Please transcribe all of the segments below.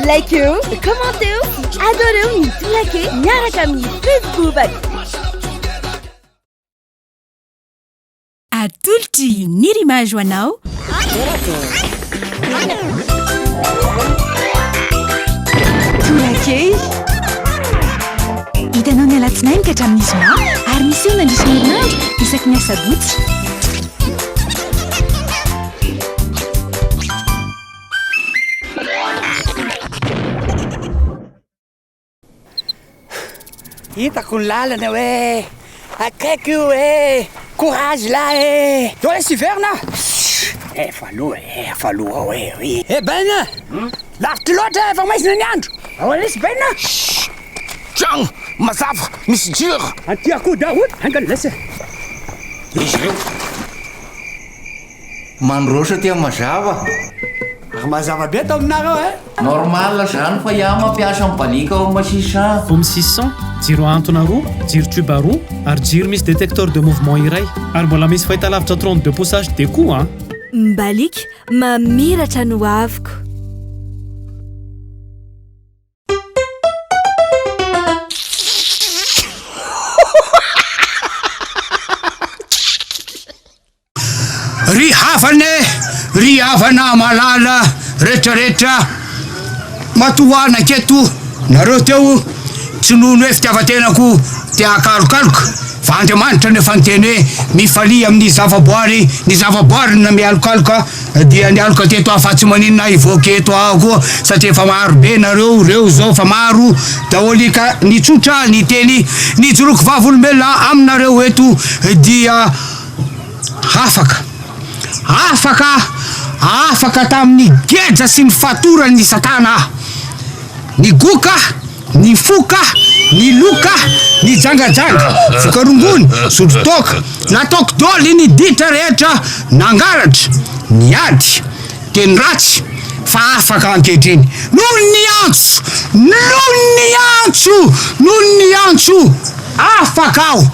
Like-eo, commenteo, adoreo ny Torak'Hehy miaraka amin'ny Facebook. Atolotry ny rimage ho anao. Torak'Hehy. Hitanao ny alatsinainy ka hatramin'ny zoma ary misy eo nandrisy herinandro isaky ny asabotsy. Hitako ny lalana hoe akaiky io courage lahy to laisse hiverna efa aloha oui ben lavitry loatra efa maizina ny andro laisse ben Tiens, mazava misy jiro anty akoho daholy angany laisse izy reo mandrosa tia mazava mazava be atao aminareo normal zany fa iah mampiasa mibalika ao masisa Vom 600 jiro antona roa jiro tube roa ary jiro misy détecteur de mouvement iray ary mbola misy fahitalavitra 32 poussage de koa Mbalik mamiratra no aviko. ry havana malala rehetrarehetra matohana keto nareo teo tsy nono hoe fitiavatenako tia kalokaloka fa andriamanitra nefa nyteny hoe mifalia amin'ny zavaboary na mialokaloka dia ny aloka teto afa tsy maninona ivoaketo aho koa satria fa maro be nareo reo zao fa maro daholy ka nitsotra ny teny nijoroko vavolombelona aminareo eto dia afaka tamin'ny geja sy ny fatorany ny satana ny goka ny foka ny loka ny jangajanga fokarongony sotrotoka nataoko doly ny ditra rehetra nangaratra ny ady teny ratsy fa afaka ankehitriny noho ny antso afaka aho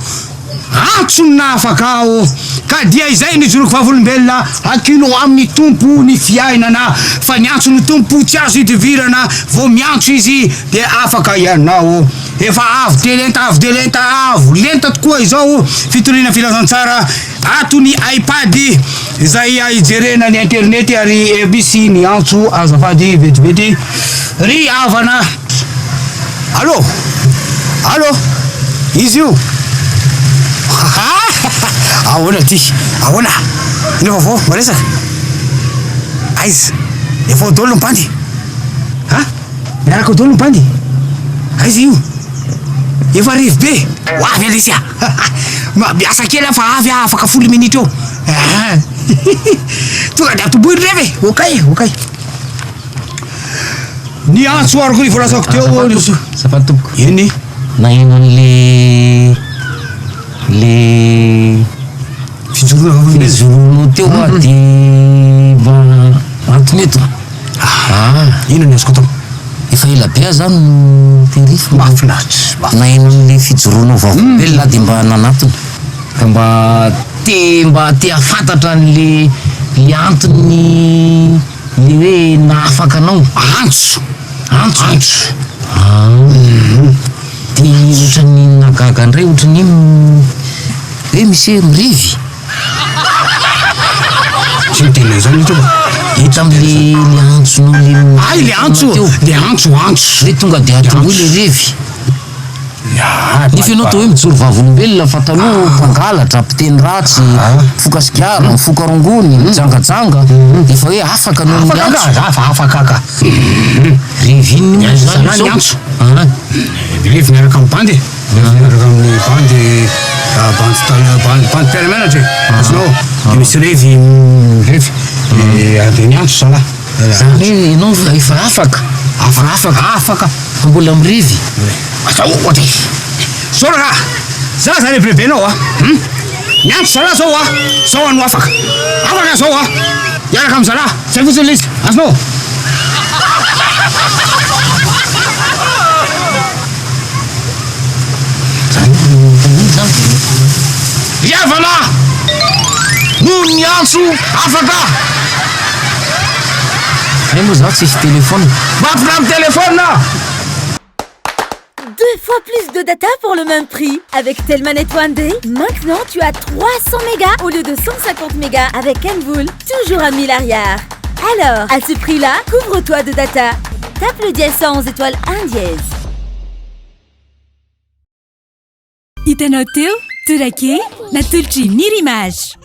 antsony na afaka aho ka dia izay ny joroko vavolombelona akino amin'ny tompo ny fiainana fa ny antso ny tompo tsy azo idivirana vo miantso izy dia afaka ianao efa avo lenta tokoa izao fitoriana filazantsara ato ny iPad izay ijerena ny internet ary misy ny antso azafady vetivety ry havana allo izy io ahoana ino vaovao maresaka aiza efa odolo mpandy miaraka odolo mpandy aiza io efa arivo be hoavy alesya miasa kely fa avy afaka 10 minitra eo tonga de atoboiny revy okay ny antso aroko ny volasako teo safady tompoko iny naino an'le fijorono teo de mba antony eto ino ny azoko atao efa ela be zany terifo mafinaritra naino an'le fijorono vavolombelona de mba nanatony ka mba te afantatra an'le antony le hoe naafaka anao antso de ohatrany nagaga andray ohatrany hoe misy mirivy tsy mitena zany to hita am'le antsonao le antso hoe tonga de atongo le revy nefa ianao to hoe mijoro vavolombelona fa taloha mpangalatra mpiteny ratsy fokasigara mifoka rongony mijangajanga efa hoe afaka no afaka revy iny zany antso revy miaraka amin'ny bandy miaraka amin'ny bandy piaramenatra azonao de misy revy de ny antso zala zany hoe ianao efa afaka fa mbola mirevy ohatra soraka za zany evirebenao ny antso zala zao ano afaka zao iaraka amin'ny zala zay fotsiny le izy azonao Yavana noho ny antso afaka Ay moa za tsisy téléphone. Vafina amin'ny téléphone na 2 fois plus de data pour le même prix. Avec Telmanet One Day, maintenant tu as 300 mégas au lieu de 150 mégas avec Envoul, toujours à 1000 arrière. Alors, à ce prix-là, couvre-toi de data. Tape le dièse 111 étoile 1 dièse. Hitanao teo Torak'Hehy, natolotra niry image.